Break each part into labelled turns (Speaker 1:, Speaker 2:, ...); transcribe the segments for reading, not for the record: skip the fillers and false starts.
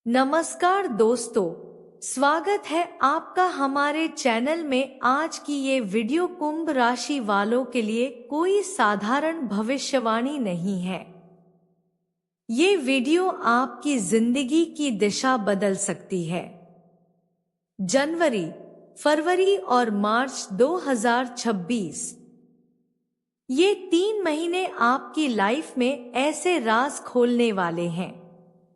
Speaker 1: नमस्कार दोस्तों, स्वागत है आपका हमारे चैनल में। आज की ये वीडियो कुंभ राशि वालों के लिए कोई साधारण भविष्यवाणी नहीं है। ये वीडियो आपकी जिंदगी की दिशा बदल सकती है। जनवरी, फरवरी और मार्च 2026 ये 3 महीने आपकी लाइफ में ऐसे राज खोलने वाले हैं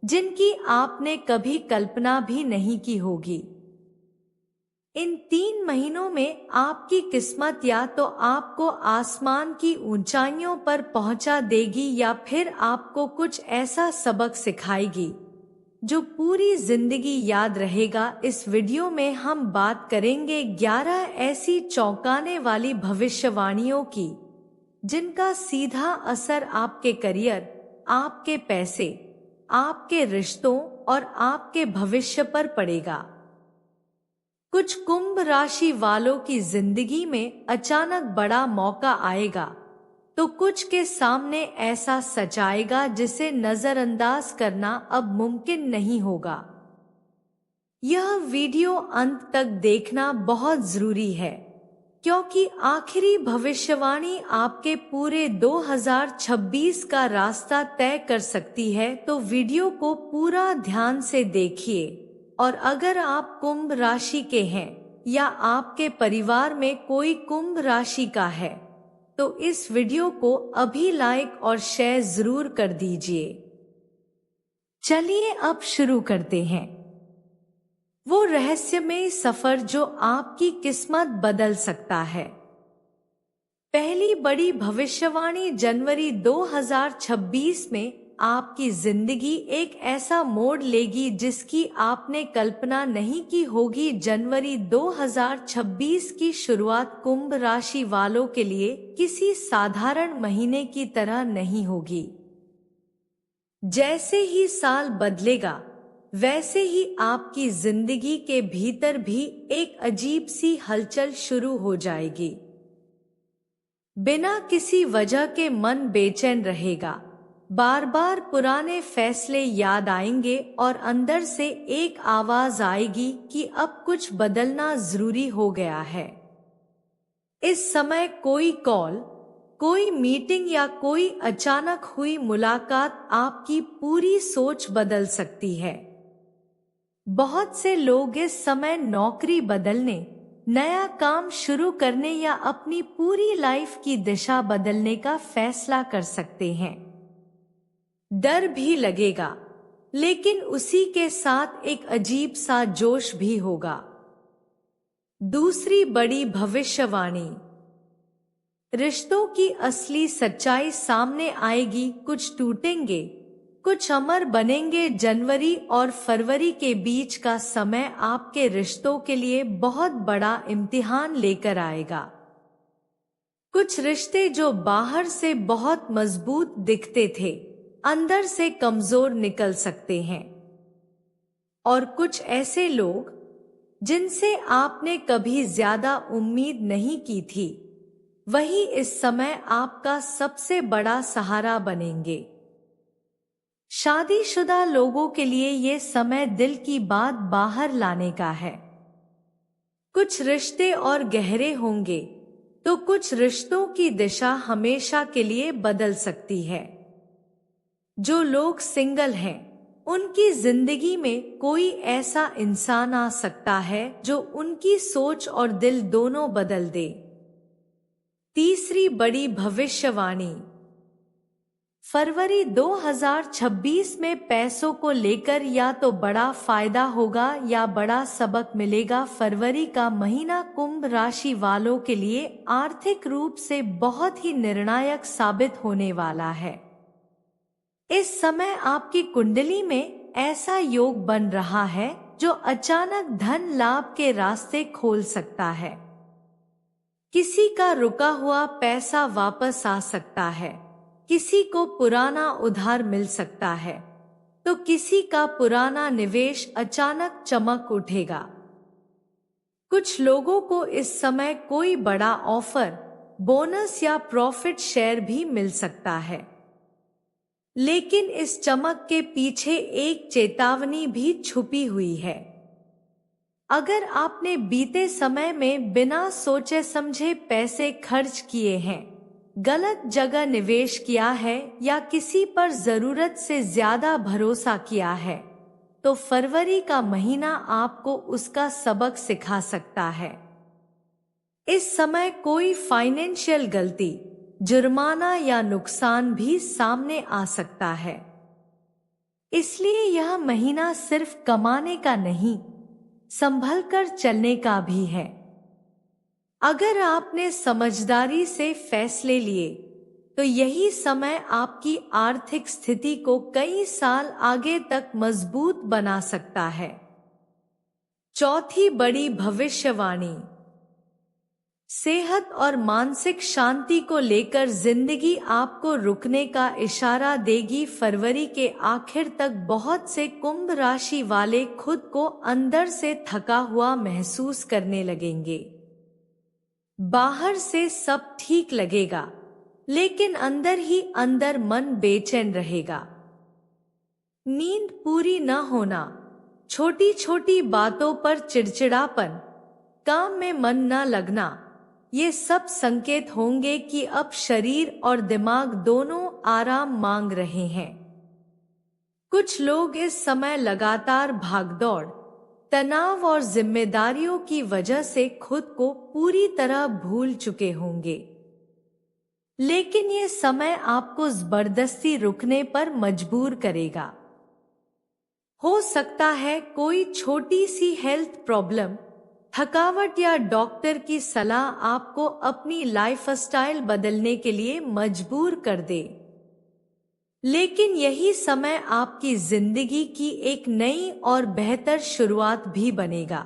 Speaker 1: जिनकी आपने कभी कल्पना भी नहीं की होगी। इन 3 महीनों में आपकी किस्मत या तो आपको आसमान की ऊंचाइयों पर पहुंचा देगी या फिर आपको कुछ ऐसा सबक सिखाएगी जो पूरी जिंदगी याद रहेगा। इस वीडियो में हम बात करेंगे 11 ऐसी चौंकाने वाली भविष्यवाणियों की जिनका सीधा असर आपके करियर, आपके पैसे, आपके रिश्तों और आपके भविष्य पर पड़ेगा। कुछ कुंभ राशि वालों की जिंदगी में अचानक बड़ा मौका आएगा, तो कुछ के सामने ऐसा सच आएगा जिसे नजरअंदाज करना अब मुमकिन नहीं होगा। यह वीडियो अंत तक देखना बहुत जरूरी है, क्योंकि आखिरी भविष्यवाणी आपके पूरे 2026 का रास्ता तय कर सकती है। तो वीडियो को पूरा ध्यान से देखिए, और अगर आप कुंभ राशि के हैं या आपके परिवार में कोई कुंभ राशि का है तो इस वीडियो को अभी लाइक और शेयर जरूर कर दीजिए। चलिए अब शुरू करते हैं वो रहस्यमय सफर जो आपकी किस्मत बदल सकता है। पहली बड़ी भविष्यवाणी जनवरी 2026 में आपकी जिंदगी एक ऐसा मोड़ लेगी जिसकी आपने कल्पना नहीं की होगी। जनवरी 2026 की शुरुआत कुंभ राशि वालों के लिए किसी साधारण महीने की तरह नहीं होगी। जैसे ही साल बदलेगा वैसे ही आपकी जिंदगी के भीतर भी एक अजीब सी हलचल शुरू हो जाएगी। बिना किसी वजह के मन बेचैन रहेगा, बार बार पुराने फैसले याद आएंगे और अंदर से एक आवाज आएगी कि अब कुछ बदलना जरूरी हो गया है। इस समय कोई कॉल, कोई मीटिंग या कोई अचानक हुई मुलाकात आपकी पूरी सोच बदल सकती है। बहुत से लोग इस समय नौकरी बदलने, नया काम शुरू करने या अपनी पूरी लाइफ की दिशा बदलने का फैसला कर सकते हैं। डर भी लगेगा, लेकिन उसी के साथ एक अजीब सा जोश भी होगा। दूसरी बड़ी भविष्यवाणी, रिश्तों की असली सच्चाई सामने आएगी। कुछ टूटेंगे, कुछ अमर बनेंगे। जनवरी और फरवरी के बीच का समय आपके रिश्तों के लिए बहुत बड़ा इम्तिहान लेकर आएगा। कुछ रिश्ते जो बाहर से बहुत मजबूत दिखते थे, अंदर से कमजोर निकल सकते हैं। और कुछ ऐसे लोग जिनसे आपने कभी ज्यादा उम्मीद नहीं की थी, वही इस समय आपका सबसे बड़ा सहारा बनेंगे। शादीशुदा लोगों के लिए ये समय दिल की बात बाहर लाने का है। कुछ रिश्ते और गहरे होंगे, तो कुछ रिश्तों की दिशा हमेशा के लिए बदल सकती है। जो लोग सिंगल हैं, उनकी जिंदगी में कोई ऐसा इंसान आ सकता है जो उनकी सोच और दिल दोनों बदल दे। तीसरी बड़ी भविष्यवाणी, फरवरी 2026 में पैसों को लेकर या तो बड़ा फायदा होगा या बड़ा सबक मिलेगा। फरवरी का महीना कुंभ राशि वालों के लिए आर्थिक रूप से बहुत ही निर्णायक साबित होने वाला है। इस समय आपकी कुंडली में ऐसा योग बन रहा है जो अचानक धन लाभ के रास्ते खोल सकता है। किसी का रुका हुआ पैसा वापस आ सकता है, किसी को पुराना उधार मिल सकता है, तो किसी का पुराना निवेश अचानक चमक उठेगा। कुछ लोगों को इस समय कोई बड़ा ऑफर, बोनस या प्रॉफिट शेयर भी मिल सकता है। लेकिन इस चमक के पीछे एक चेतावनी भी छुपी हुई है। अगर आपने बीते समय में बिना सोचे समझे पैसे खर्च किए हैं, गलत जगह निवेश किया है या किसी पर जरूरत से ज्यादा भरोसा किया है, तो फरवरी का महीना आपको उसका सबक सिखा सकता है। इस समय कोई फाइनेंशियल गलती, जुर्माना या नुकसान भी सामने आ सकता है। इसलिए यह महीना सिर्फ कमाने का नहीं, संभल कर चलने का भी है। अगर आपने समझदारी से फैसले लिए, तो यही समय आपकी आर्थिक स्थिति को कई साल आगे तक मजबूत बना सकता है। चौथी बड़ी भविष्यवाणी, सेहत और मानसिक शांति को लेकर जिंदगी आपको रुकने का इशारा देगी। फरवरी के आखिर तक बहुत से कुंभ राशि वाले खुद को अंदर से थका हुआ महसूस करने लगेंगे। बाहर से सब ठीक लगेगा, लेकिन अंदर ही अंदर मन बेचैन रहेगा। नींद पूरी न होना, छोटी छोटी बातों पर चिड़चिड़ापन, काम में मन न लगना, ये सब संकेत होंगे कि अब शरीर और दिमाग दोनों आराम मांग रहे हैं। कुछ लोग इस समय लगातार भागदौड़, तनाव और जिम्मेदारियों की वजह से खुद को पूरी तरह भूल चुके होंगे। लेकिन ये समय आपको जबरदस्ती रुकने पर मजबूर करेगा। हो सकता है कोई छोटी सी हेल्थ प्रॉब्लम, थकावट या डॉक्टर की सलाह आपको अपनी लाइफस्टाइल बदलने के लिए मजबूर कर दे। लेकिन यही समय आपकी जिंदगी की एक नई और बेहतर शुरुआत भी बनेगा।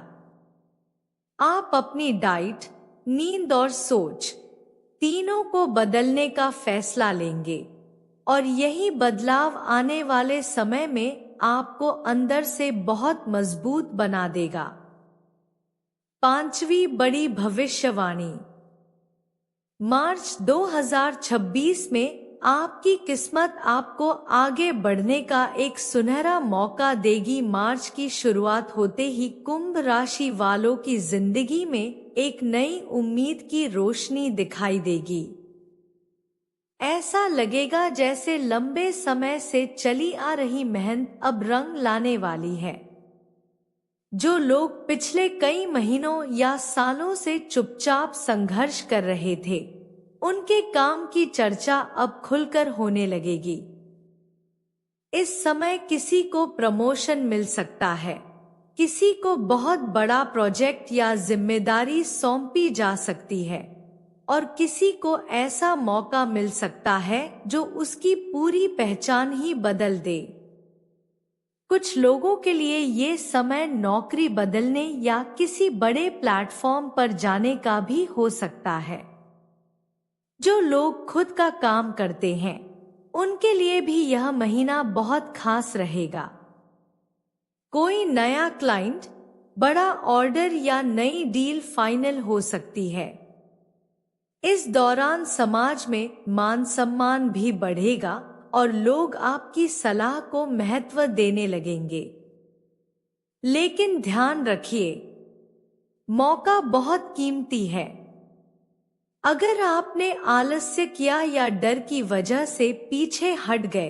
Speaker 1: आप अपनी डाइट, नींद और सोच तीनों को बदलने का फैसला लेंगे, और यही बदलाव आने वाले समय में आपको अंदर से बहुत मजबूत बना देगा। पांचवी बड़ी भविष्यवाणी, मार्च 2026 में आपकी किस्मत आपको आगे बढ़ने का एक सुनहरा मौका देगी। मार्च की शुरुआत होते ही कुंभ राशि वालों की जिंदगी में एक नई उम्मीद की रोशनी दिखाई देगी। ऐसा लगेगा जैसे लंबे समय से चली आ रही मेहनत अब रंग लाने वाली है। जो लोग पिछले कई महीनों या सालों से चुपचाप संघर्ष कर रहे थे, उनके काम की चर्चा अब खुलकर होने लगेगी। इस समय किसी को प्रमोशन मिल सकता है, किसी को बहुत बड़ा प्रोजेक्ट या जिम्मेदारी सौंपी जा सकती है, और किसी को ऐसा मौका मिल सकता है जो उसकी पूरी पहचान ही बदल दे। कुछ लोगों के लिए ये समय नौकरी बदलने या किसी बड़े प्लेटफॉर्म पर जाने का भी हो सकता है। जो लोग खुद का काम करते हैं, उनके लिए भी यह महीना बहुत खास रहेगा। कोई नया क्लाइंट, बड़ा ऑर्डर या नई डील फाइनल हो सकती है। इस दौरान समाज में मान सम्मान भी बढ़ेगा और लोग आपकी सलाह को महत्व देने लगेंगे। लेकिन ध्यान रखिए, मौका बहुत कीमती है। अगर आपने आलस्य किया या डर की वजह से पीछे हट गए,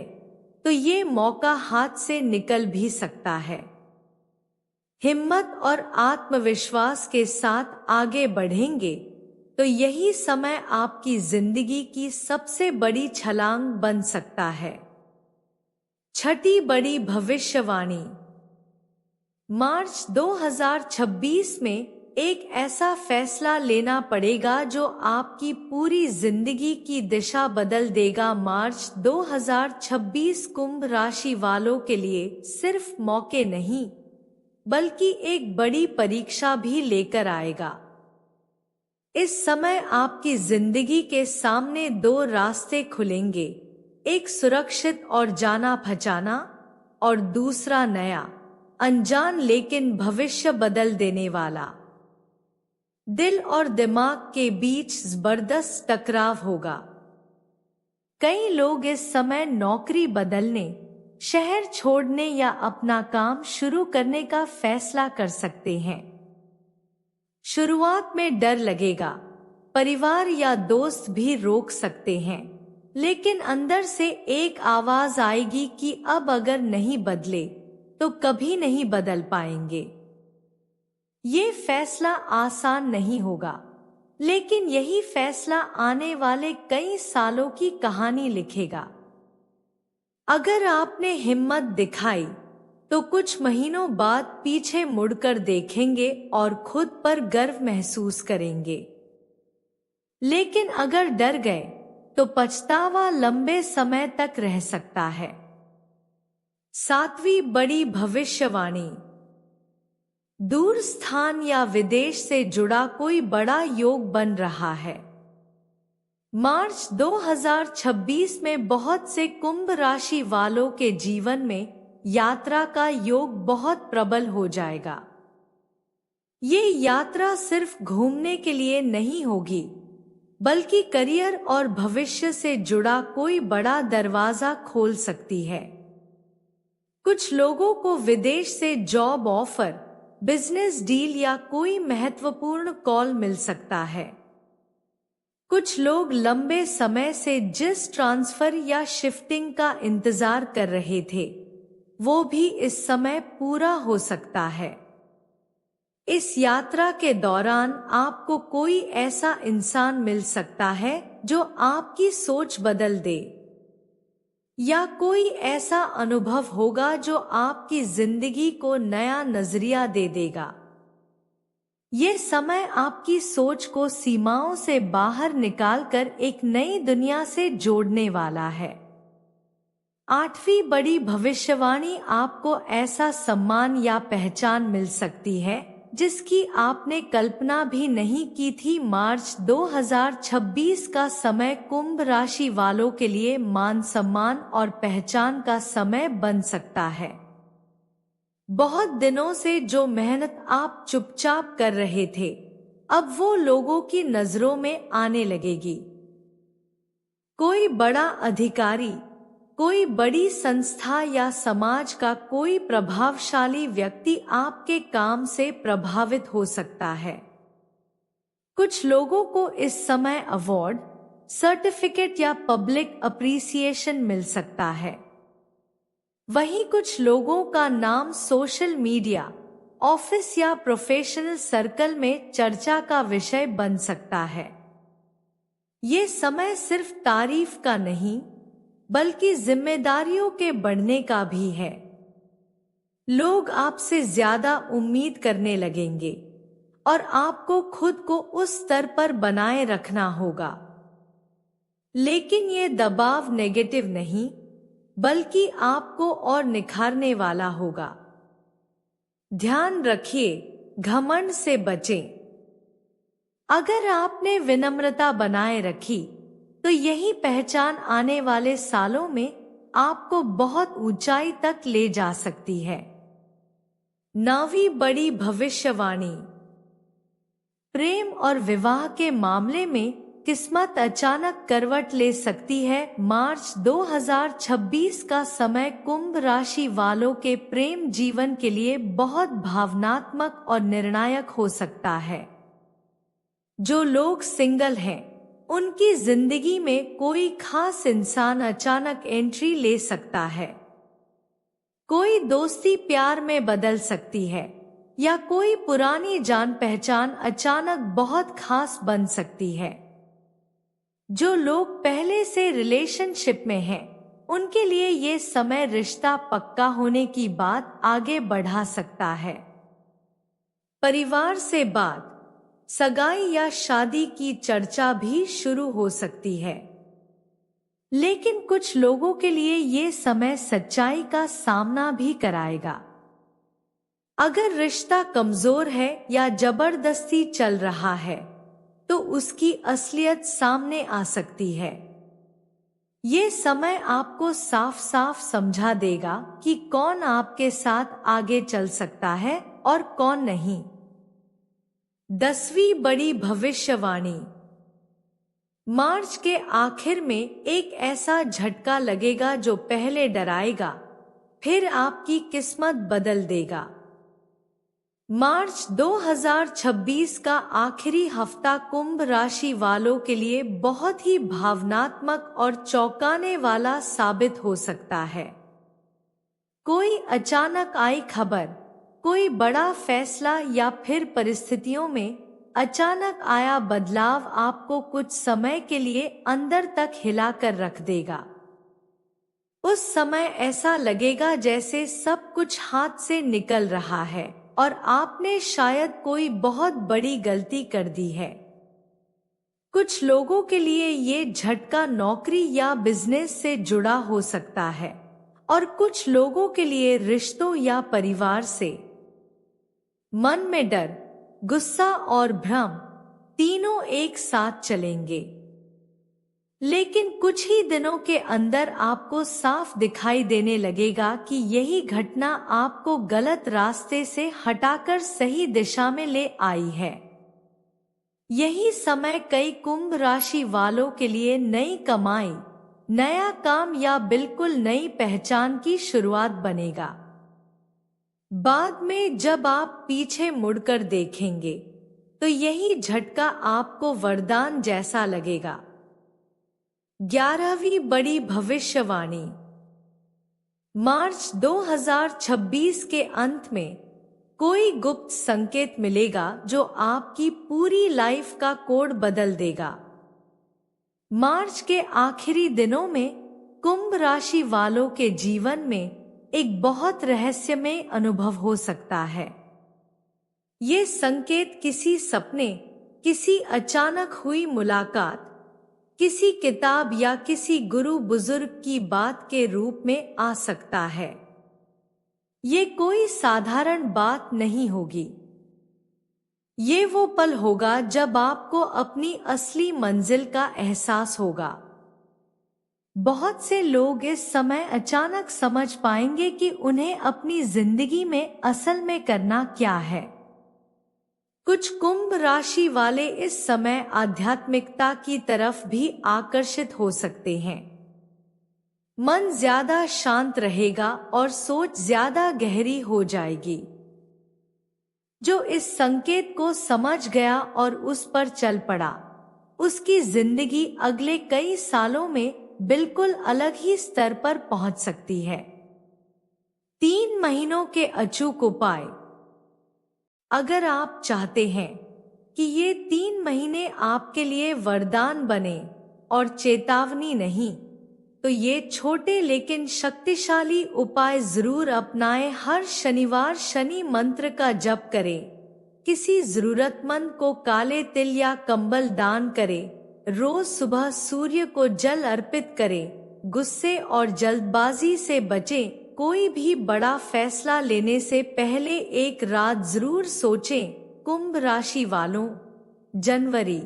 Speaker 1: तो ये मौका हाथ से निकल भी सकता है। हिम्मत और आत्मविश्वास के साथ आगे बढ़ेंगे तो यही समय आपकी जिंदगी की सबसे बड़ी छलांग बन सकता है। छठी बड़ी भविष्यवाणी, मार्च 2026 में एक ऐसा फैसला लेना पड़ेगा जो आपकी पूरी जिंदगी की दिशा बदल देगा। मार्च 2026 कुंभ राशि वालों के लिए सिर्फ मौके नहीं, बल्कि एक बड़ी परीक्षा भी लेकर आएगा। इस समय आपकी जिंदगी के सामने दो रास्ते खुलेंगे, एक सुरक्षित और जाना पहचाना, और दूसरा नया, अनजान लेकिन भविष्य बदल देने वाला। दिल और दिमाग के बीच जबरदस्त टकराव होगा। कई लोग इस समय नौकरी बदलने, शहर छोड़ने या अपना काम शुरू करने का फैसला कर सकते हैं। शुरुआत में डर लगेगा, परिवार या दोस्त भी रोक सकते हैं, लेकिन अंदर से एक आवाज आएगी कि अब अगर नहीं बदले तो कभी नहीं बदल पाएंगे। ये फैसला आसान नहीं होगा, लेकिन यही फैसला आने वाले कई सालों की कहानी लिखेगा। अगर आपने हिम्मत दिखाई तो कुछ महीनों बाद पीछे मुड़कर देखेंगे और खुद पर गर्व महसूस करेंगे। लेकिन अगर डर गए तो पछतावा लंबे समय तक रह सकता है। 7वीं बड़ी भविष्यवाणी। दूर स्थान या विदेश से जुड़ा कोई बड़ा योग बन रहा है। मार्च 2026 में बहुत से कुंभ राशि वालों के जीवन में यात्रा का योग बहुत प्रबल हो जाएगा। ये यात्रा सिर्फ घूमने के लिए नहीं होगी, बल्कि करियर और भविष्य से जुड़ा कोई बड़ा दरवाजा खोल सकती है। कुछ लोगों को विदेश से जॉब ऑफर, बिजनेस डील या कोई महत्वपूर्ण कॉल मिल सकता है। कुछ लोग लंबे समय से जिस ट्रांसफर या शिफ्टिंग का इंतजार कर रहे थे, वो भी इस समय पूरा हो सकता है। इस यात्रा के दौरान आपको कोई ऐसा इंसान मिल सकता है जो आपकी सोच बदल दे, या कोई ऐसा अनुभव होगा जो आपकी जिंदगी को नया नजरिया दे देगा। ये समय आपकी सोच को सीमाओं से बाहर निकालकर एक नई दुनिया से जोड़ने वाला है। 8वीं बड़ी भविष्यवाणी। आपको ऐसा सम्मान या पहचान मिल सकती है जिसकी आपने कल्पना भी नहीं की थी। मार्च 2026 का समय कुंभ राशि वालों के लिए मान सम्मान और पहचान का समय बन सकता है। बहुत दिनों से जो मेहनत आप चुपचाप कर रहे थे, अब वो लोगों की नजरों में आने लगेगी। कोई बड़ा अधिकारी, कोई बड़ी संस्था या समाज का कोई प्रभावशाली व्यक्ति आपके काम से प्रभावित हो सकता है। कुछ लोगों को इस समय अवार्ड, सर्टिफिकेट या पब्लिक अप्रिसिएशन मिल सकता है। वहीं कुछ लोगों का नाम सोशल मीडिया, ऑफिस या प्रोफेशनल सर्कल में चर्चा का विषय बन सकता है। ये समय सिर्फ तारीफ का नहीं, बल्कि जिम्मेदारियों के बढ़ने का भी है। लोग आपसे ज्यादा उम्मीद करने लगेंगे और आपको खुद को उस स्तर पर बनाए रखना होगा। लेकिन ये दबाव नेगेटिव नहीं, बल्कि आपको और निखारने वाला होगा। ध्यान रखिए, घमंड से बचें। अगर आपने विनम्रता बनाए रखी, तो यही पहचान आने वाले सालों में आपको बहुत ऊंचाई तक ले जा सकती है। 9वीं बड़ी भविष्यवाणी। प्रेम और विवाह के मामले में किस्मत अचानक करवट ले सकती है। मार्च 2026 का समय कुंभ राशि वालों के प्रेम जीवन के लिए बहुत भावनात्मक और निर्णायक हो सकता है। जो लोग सिंगल हैं, उनकी जिंदगी में कोई खास इंसान अचानक एंट्री ले सकता है। कोई दोस्ती प्यार में बदल सकती है, या कोई पुरानी जान पहचान अचानक बहुत खास बन सकती है। जो लोग पहले से रिलेशनशिप में हैं, उनके लिए ये समय रिश्ता पक्का होने की बात आगे बढ़ा सकता है। परिवार से बात, सगाई या शादी की चर्चा भी शुरू हो सकती है। लेकिन कुछ लोगों के लिए ये समय सच्चाई का सामना भी कराएगा। अगर रिश्ता कमजोर है या जबरदस्ती चल रहा है, तो उसकी असलियत सामने आ सकती है। ये समय आपको साफ साफ समझा देगा कि कौन आपके साथ आगे चल सकता है और कौन नहीं। 10वीं बड़ी भविष्यवाणी। मार्च के आखिर में एक ऐसा झटका लगेगा जो पहले डराएगा, फिर आपकी किस्मत बदल देगा। मार्च 2026 का आखिरी हफ्ता कुंभ राशि वालों के लिए बहुत ही भावनात्मक और चौंकाने वाला साबित हो सकता है। कोई अचानक आई खबर, कोई बड़ा फैसला या फिर परिस्थितियों में अचानक आया बदलाव आपको कुछ समय के लिए अंदर तक हिला कर रख देगा। उस समय ऐसा लगेगा जैसे सब कुछ हाथ से निकल रहा है और आपने शायद कोई बहुत बड़ी गलती कर दी है। कुछ लोगों के लिए ये झटका नौकरी या बिजनेस से जुड़ा हो सकता है और कुछ लोगों के लिए रिश्तों या परिवार से। मन में डर, गुस्सा और भ्रम तीनों एक साथ चलेंगे, लेकिन कुछ ही दिनों के अंदर आपको साफ दिखाई देने लगेगा कि यही घटना आपको गलत रास्ते से हटाकर सही दिशा में ले आई है। यही समय कई कुंभ राशि वालों के लिए नई कमाई, नया काम या बिल्कुल नई पहचान की शुरुआत बनेगा। बाद में जब आप पीछे मुड़कर देखेंगे तो यही झटका आपको वरदान जैसा लगेगा। 11वीं बड़ी भविष्यवाणी। मार्च 2026 के अंत में कोई गुप्त संकेत मिलेगा जो आपकी पूरी लाइफ का कोड बदल देगा। मार्च के आखिरी दिनों में कुंभ राशि वालों के जीवन में एक बहुत रहस्यमय अनुभव हो सकता है। ये संकेत किसी सपने, किसी अचानक हुई मुलाकात, किसी किताब या किसी गुरु बुजुर्ग की बात के रूप में आ सकता है। ये कोई साधारण बात नहीं होगी। ये वो पल होगा जब आपको अपनी असली मंजिल का एहसास होगा। बहुत से लोग इस समय अचानक समझ पाएंगे कि उन्हें अपनी जिंदगी में असल में करना क्या है। कुछ कुंभ राशि वाले इस समय आध्यात्मिकता की तरफ भी आकर्षित हो सकते हैं। मन ज्यादा शांत रहेगा और सोच ज्यादा गहरी हो जाएगी। जो इस संकेत को समझ गया और उस पर चल पड़ा, उसकी जिंदगी अगले कई सालों में बिल्कुल अलग ही स्तर पर पहुंच सकती है। 3 महीनों के अचूक उपाय। अगर आप चाहते हैं कि ये 3 महीने आपके लिए वरदान बने और चेतावनी नहीं, तो ये छोटे लेकिन शक्तिशाली उपाय जरूर अपनाएं। हर शनिवार शनि मंत्र का जप करें, किसी जरूरतमंद को काले तिल या कंबल दान करें, रोज सुबह सूर्य को जल अर्पित करें, गुस्से और जल्दबाजी से बचें। कोई भी बड़ा फैसला लेने से पहले एक रात जरूर सोचें। कुंभ राशि वालों, जनवरी,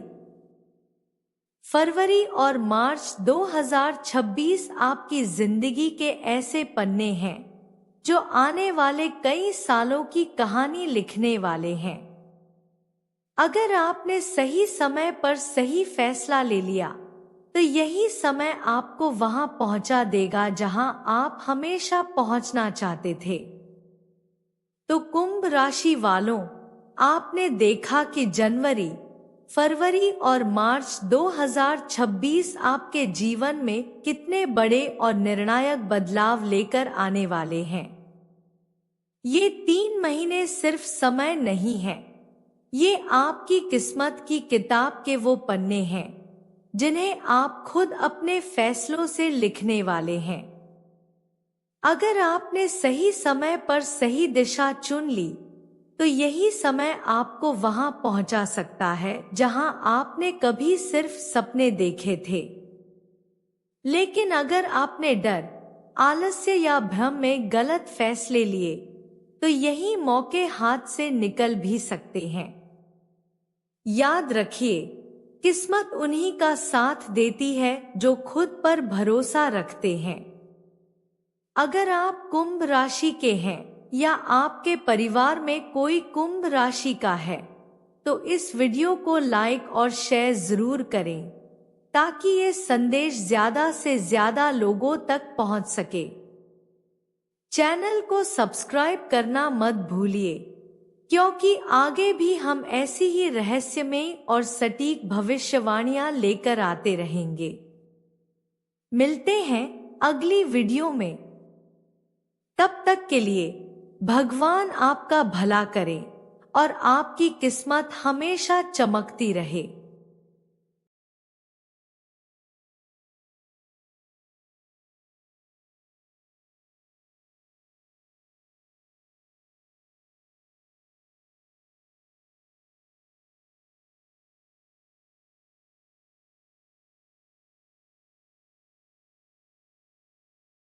Speaker 1: फरवरी और मार्च 2026 आपकी जिंदगी के ऐसे पन्ने हैं जो आने वाले कई सालों की कहानी लिखने वाले हैं। अगर आपने सही समय पर सही फैसला ले लिया तो यही समय आपको वहां पहुंचा देगा जहां आप हमेशा पहुंचना चाहते थे। तो कुंभ राशि वालों, आपने देखा कि जनवरी, फरवरी और मार्च 2026 आपके जीवन में कितने बड़े और निर्णायक बदलाव लेकर आने वाले हैं। ये 3 महीने सिर्फ समय नहीं है, ये आपकी किस्मत की किताब के वो पन्ने हैं जिन्हें आप खुद अपने फैसलों से लिखने वाले हैं। अगर आपने सही समय पर सही दिशा चुन ली तो यही समय आपको वहां पहुंचा सकता है जहां आपने कभी सिर्फ सपने देखे थे। लेकिन अगर आपने डर, आलस्य या भ्रम में गलत फैसले लिए तो यही मौके हाथ से निकल भी सकते हैं। याद रखिए, किस्मत उन्हीं का साथ देती है जो खुद पर भरोसा रखते हैं। अगर आप कुंभ राशि के हैं या आपके परिवार में कोई कुंभ राशि का है तो इस वीडियो को लाइक और शेयर जरूर करें ताकि ये संदेश ज्यादा से ज्यादा लोगों तक पहुंच सके। चैनल को सब्सक्राइब करना मत भूलिए, क्योंकि आगे भी हम ऐसी ही रहस्यमयी और सटीक भविष्यवाणियां लेकर आते रहेंगे। मिलते हैं अगली वीडियो में। तब तक के लिए भगवान आपका भला करे और आपकी किस्मत हमेशा चमकती रहे।